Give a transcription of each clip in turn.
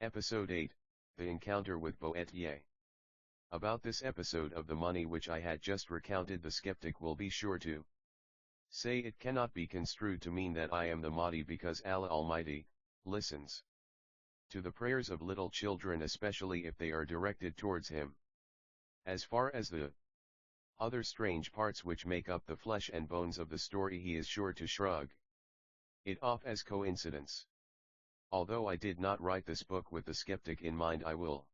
Episode 8, The Encounter with Boetier. About this episode of the money which I had just recounted, the skeptic will be sure to say it cannot be construed to mean that I am the Mahdi, because Allah Almighty listens to the prayers of little children, especially if they are directed towards Him. As far as the other strange parts which make up the flesh and bones of the story, He is sure to shrug it off as coincidence. Although I did not write this book with the skeptic in mind, I will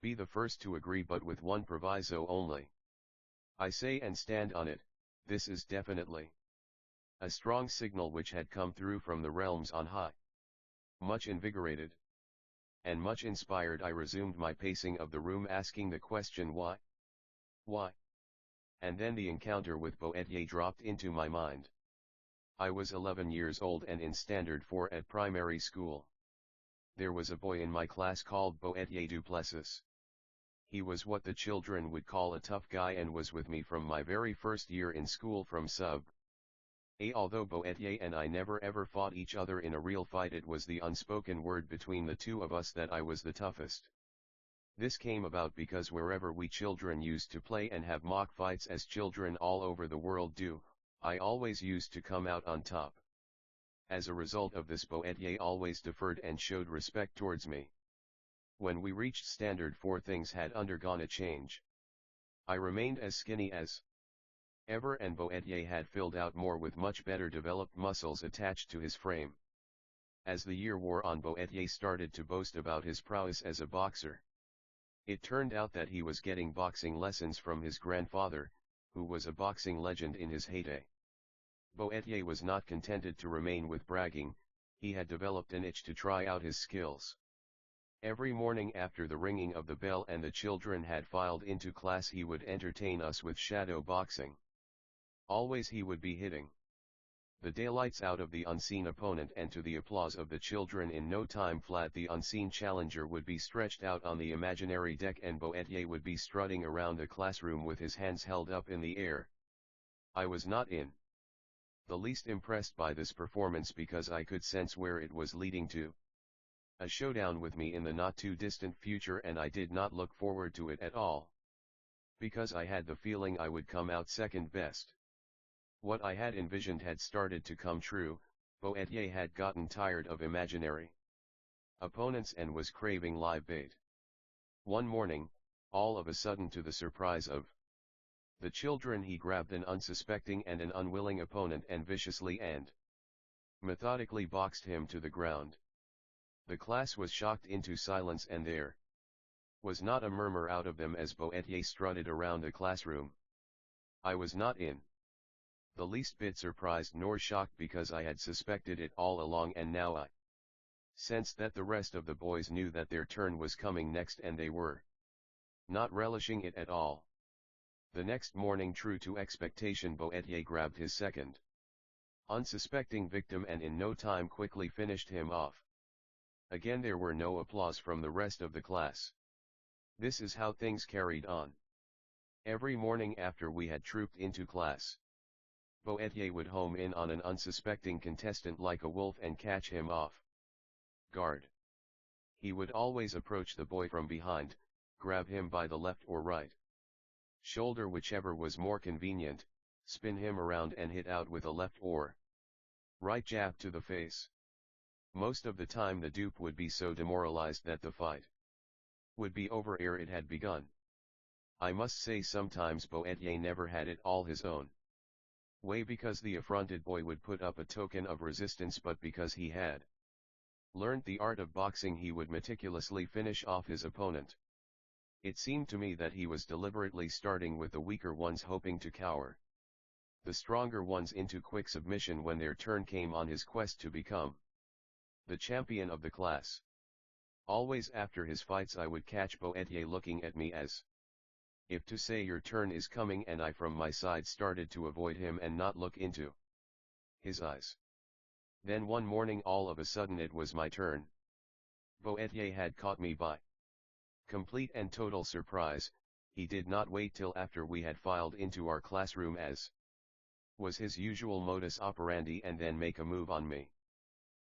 be the first to agree, but with one proviso only. I say and stand on it, this is definitely a strong signal which had come through from the realms on high. Much invigorated and much inspired, I resumed my pacing of the room, asking the question, why? Why? And then the encounter with Boetier dropped into my mind. I was 11 years old and in Standard 4 at primary school. There was a boy in my class called Boetier Duplessis. He was what the children would call a tough guy and was with me from my very first year in school from sub A. Although Boetier and I never ever fought each other in a real fight, it was the unspoken word between the two of us that I was the toughest. This came about because wherever we children used to play and have mock fights, as children all over the world do, I always used to come out on top. As a result of this, Boetier always deferred and showed respect towards me. When we reached Standard 4, things had undergone a change. I remained as skinny as ever, and Boetier had filled out more with much better developed muscles attached to his frame. As the year wore on, Boetier started to boast about his prowess as a boxer. It turned out that he was getting boxing lessons from his grandfather, who was a boxing legend in his heyday. Boetier was not contented to remain with bragging, he had developed an itch to try out his skills. Every morning after the ringing of the bell and the children had filed into class, he would entertain us with shadow boxing. Always he would be hitting the daylights out of the unseen opponent, and to the applause of the children, in no time flat the unseen challenger would be stretched out on the imaginary deck, and Boetier would be strutting around the classroom with his hands held up in the air. I was not in the least impressed by this performance, because I could sense where it was leading to: a showdown with me in the not too distant future, and I did not look forward to it at all, because I had the feeling I would come out second best. What I had envisioned had started to come true. Boetier had gotten tired of imaginary opponents and was craving live bait. One morning, all of a sudden, to the surprise of the children, he grabbed an unsuspecting and an unwilling opponent and viciously and methodically boxed him to the ground. The class was shocked into silence, and there was not a murmur out of them as Boetier strutted around the classroom. I was not in the least bit surprised nor shocked, because I had suspected it all along, and now I sensed that the rest of the boys knew that their turn was coming next, and they were not relishing it at all. The next morning, true to expectation, Boetier grabbed his second unsuspecting victim and in no time quickly finished him off. Again there were no applause from the rest of the class. This is how things carried on. Every morning after we had trooped into class, Boetier would home in on an unsuspecting contestant like a wolf and catch him off guard. He would always approach the boy from behind, grab him by the left or right shoulder, whichever was more convenient, spin him around and hit out with a left or right jab to the face. Most of the time the dupe would be so demoralized that the fight would be over ere it had begun. I must say sometimes Boetier never had it all his own way, because the affronted boy would put up a token of resistance, but because he had learned the art of boxing, he would meticulously finish off his opponent. It seemed to me that he was deliberately starting with the weaker ones, hoping to cower the stronger ones into quick submission when their turn came on his quest to become the champion of the class. Always after his fights I would catch Boetier looking at me as if to say, your turn is coming, and I from my side started to avoid him and not look into his eyes. Then one morning all of a sudden it was my turn. Boetier had caught me by complete and total surprise. He did not wait till after we had filed into our classroom, as was his usual modus operandi, and then make a move on me.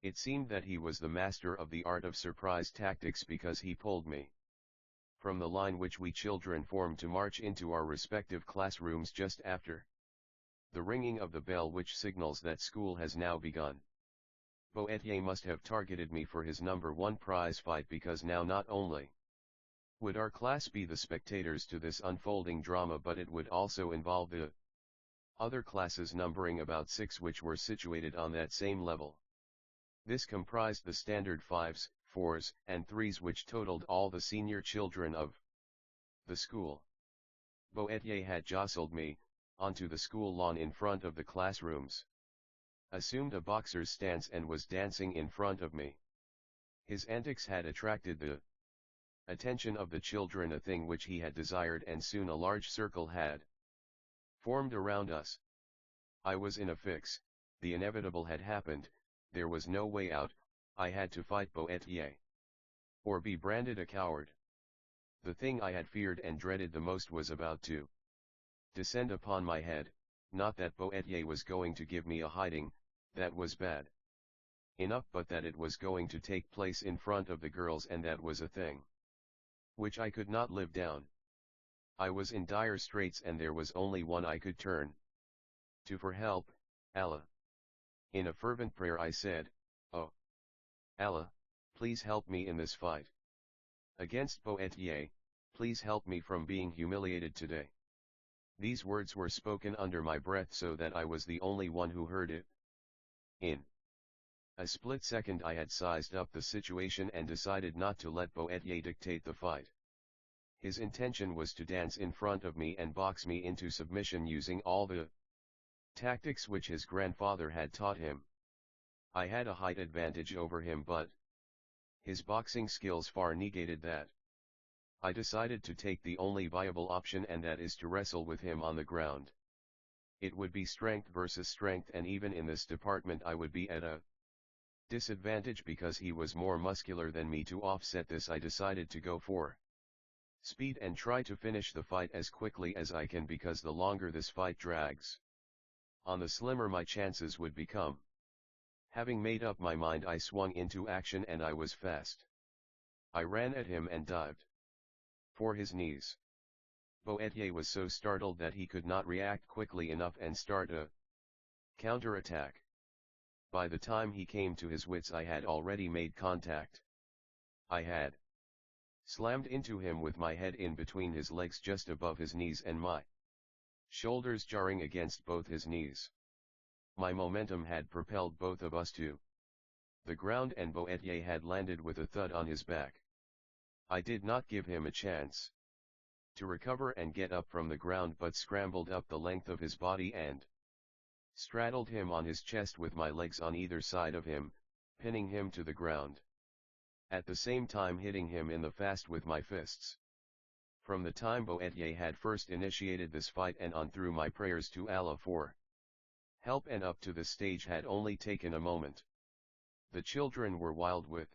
It seemed that he was the master of the art of surprise tactics because he pulled me from the line which we children formed to march into our respective classrooms just after the ringing of the bell which signals that school has now begun. Boetier must have targeted me for his #1 prize fight, because now not only would our class be the spectators to this unfolding drama, but it would also involve the other classes numbering about 6 which were situated on that same level. This comprised the standard 5s, 4s, and 3s which totaled all the senior children of the school. Boetier had jostled me onto the school lawn in front of the classrooms, assumed a boxer's stance, and was dancing in front of me. His antics had attracted the attention of the children, a thing which he had desired, and soon a large circle had formed around us. I was in a fix. The inevitable had happened. There was no way out. I had to fight Boetier, or be branded a coward. The thing I had feared and dreaded the most was about to descend upon my head. Not that Boetier was going to give me a hiding, that was bad enough, but that it was going to take place in front of the girls, and that was a thing which I could not live down. I was in dire straits, and there was only one I could turn to for help: Allah. In a fervent prayer I said, "Oh, Allah, please help me in this fight against Boetier. Please help me from being humiliated today." These words were spoken under my breath, so that I was the only one who heard it. In a split second I had sized up the situation and decided not to let Boetier dictate the fight. His intention was to dance in front of me and box me into submission using all the tactics which his grandfather had taught him. I had a height advantage over him, but his boxing skills far negated that. I decided to take the only viable option, and that is to wrestle with him on the ground. It would be strength versus strength, and even in this department I would be at a disadvantage because he was more muscular than me. To offset this, I decided to go for speed and try to finish the fight as quickly as I can, because the longer this fight drags on, the slimmer my chances would become. Having made up my mind, I swung into action, and I was fast. I ran at him and dived for his knees. Boetier was so startled that he could not react quickly enough and start a counter-attack. By the time he came to his wits, I had already made contact. I had slammed into him with my head in between his legs just above his knees, and my shoulders jarring against both his knees. My momentum had propelled both of us to the ground, and Boetier had landed with a thud on his back. I did not give him a chance to recover and get up from the ground, but scrambled up the length of his body and straddled him on his chest with my legs on either side of him, pinning him to the ground, at the same time hitting him in the face with my fists. From the time Boetier had first initiated this fight and on through, my prayers to Allah for help and up to this stage had only taken a moment. The children were wild with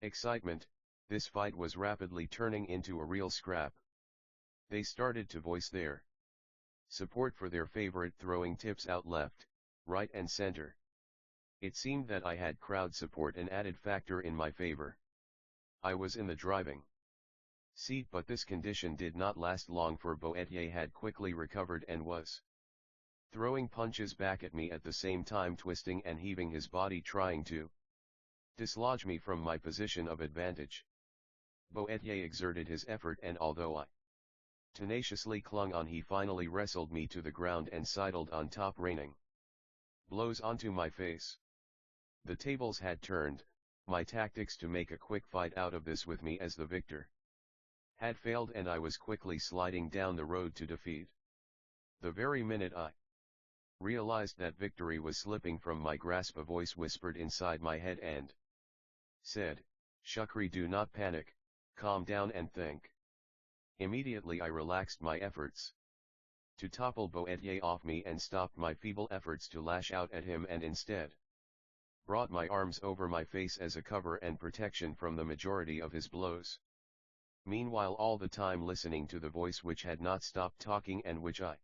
excitement. This fight was rapidly turning into a real scrap. They started to voice their support for their favorite, throwing tips out left, right and center. It seemed that I had crowd support, an added factor in my favor. I was in the driving seat, but this condition did not last long, for Boetier had quickly recovered and was throwing punches back at me, at the same time twisting and heaving his body, trying to dislodge me from my position of advantage. Boetier exerted his effort, and although I tenaciously clung on, he finally wrestled me to the ground and sidled on top, raining blows onto my face. The tables had turned. My tactics to make a quick fight out of this with me as the victor had failed, and I was quickly sliding down the road to defeat. The very minute I realized that victory was slipping from my grasp, a voice whispered inside my head and said, "Shukri, do not panic, calm down and think." Immediately I relaxed my efforts to topple Boetier off me and stopped my feeble efforts to lash out at him, and instead brought my arms over my face as a cover and protection from the majority of his blows. Meanwhile, all the time listening to the voice which had not stopped talking, and which I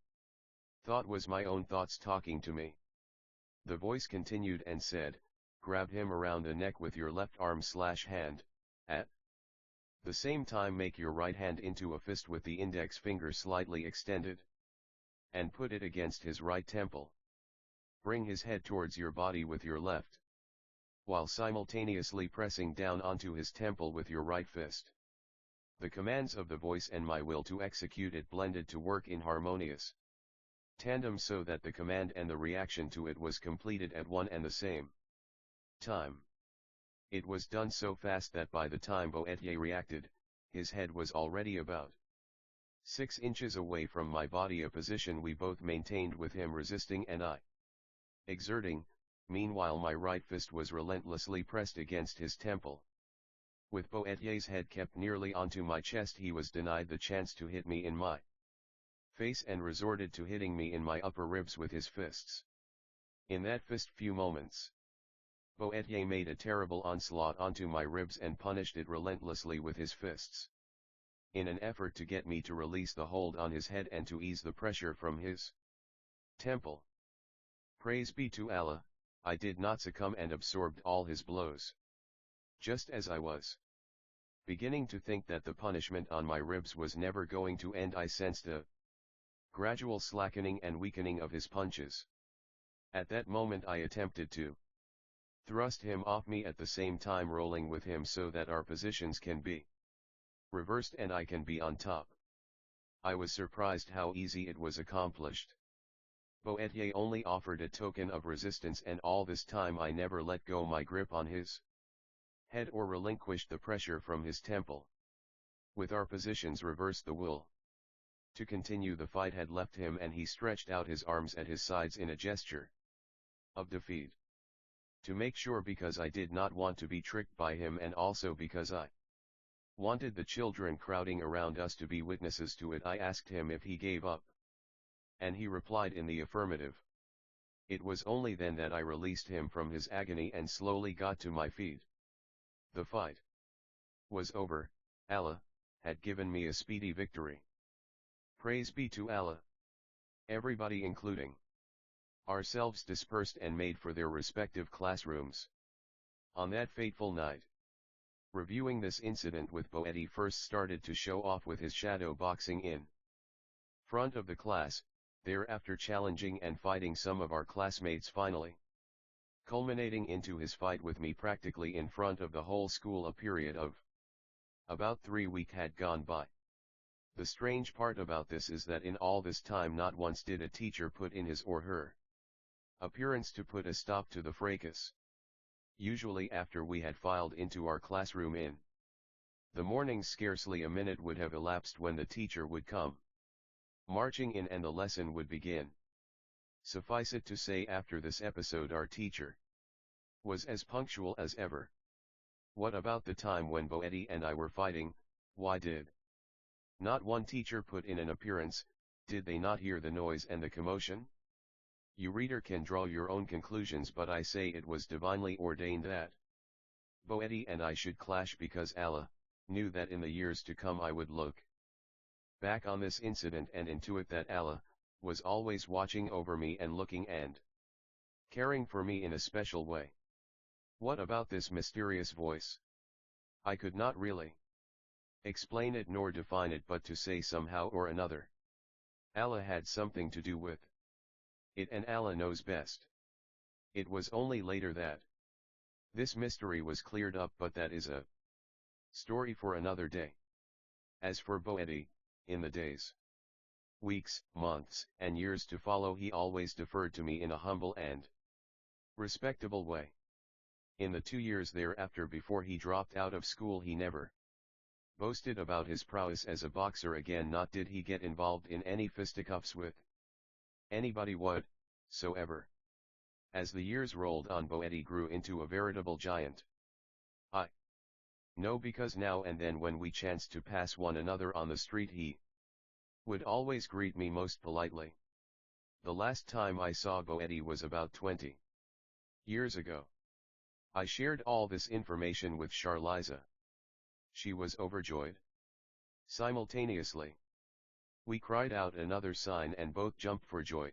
thought was my own thoughts talking to me. The voice continued and said, grab him around the neck with your left arm/hand, at the same time make your right hand into a fist with the index finger slightly extended, and put it against his right temple. Bring his head towards your body with your left, while simultaneously pressing down onto his temple with your right fist. The commands of the voice and my will to execute it blended to work in harmonious tandem so that the command and the reaction to it was completed at one and the same time. It was done so fast that by the time Boetier reacted, his head was already about 6 inches away from my body, a position we both maintained with him resisting and I exerting. Meanwhile my right fist was relentlessly pressed against his temple. With Boetier's head kept nearly onto my chest, he was denied the chance to hit me in my face and resorted to hitting me in my upper ribs with his fists. In that few moments, Boetier made a terrible onslaught onto my ribs and punished it relentlessly with his fists, in an effort to get me to release the hold on his head and to ease the pressure from his temple. Praise be to Allah, I did not succumb and absorbed all his blows. Just as I was beginning to think that the punishment on my ribs was never going to end, I sensed a gradual slackening and weakening of his punches. At that moment I attempted to thrust him off me, at the same time rolling with him so that our positions can be reversed and I can be on top. I was surprised how easy it was accomplished. Boetier only offered a token of resistance, and all this time I never let go my grip on his head or relinquished the pressure from his temple. With our positions reversed, the will to continue the fight had left him, and he stretched out his arms at his sides in a gesture of defeat. To make sure, because I did not want to be tricked by him, and also because I wanted the children crowding around us to be witnesses to it, I asked him if he gave up, and he replied in the affirmative. It was only then that I released him from his agony and slowly got to my feet. The fight was over. Allah had given me a speedy victory. Praise be to Allah. Everybody, including ourselves, dispersed and made for their respective classrooms. On that fateful night, reviewing this incident with Boetier first started to show off with his shadow boxing in front of the class, thereafter challenging and fighting some of our classmates, finally culminating into his fight with me practically in front of the whole school. A period of about 3 weeks had gone by. The strange part about this is that in all this time not once did a teacher put in his or her appearance to put a stop to the fracas. Usually after we had filed into our classroom in the morning, scarcely a minute would have elapsed when the teacher would come marching in and the lesson would begin. Suffice it to say, after this episode our teacher was as punctual as ever. What about the time when Boetier and I were fighting? Why did not one teacher put in an appearance? Did they not hear the noise and the commotion? You reader can draw your own conclusions, but I say it was divinely ordained that Boetier and I should clash, because Allah knew that in the years to come I would look back on this incident and intuit that Allah was always watching over me and looking and caring for me in a special way. What about this mysterious voice? I could not really explain it nor define it, but to say somehow or another Allah had something to do with it, and Allah knows best. It was only later that this mystery was cleared up, but that is a story for another day. As for Boetier, in the days, weeks, months, and years to follow, he always deferred to me in a humble and respectable way. In the 2 years thereafter, before he dropped out of school, he never boasted about his prowess as a boxer again, not did he get involved in any fisticuffs with anybody whatsoever. As the years rolled on, Boetier grew into a veritable giant. I know, because now and then when we chanced to pass one another on the street, he would always greet me most politely. The last time I saw Boetier was about 20 years ago. I shared all this information with Charliza. She was overjoyed. Simultaneously, we cried out another sign and both jumped for joy.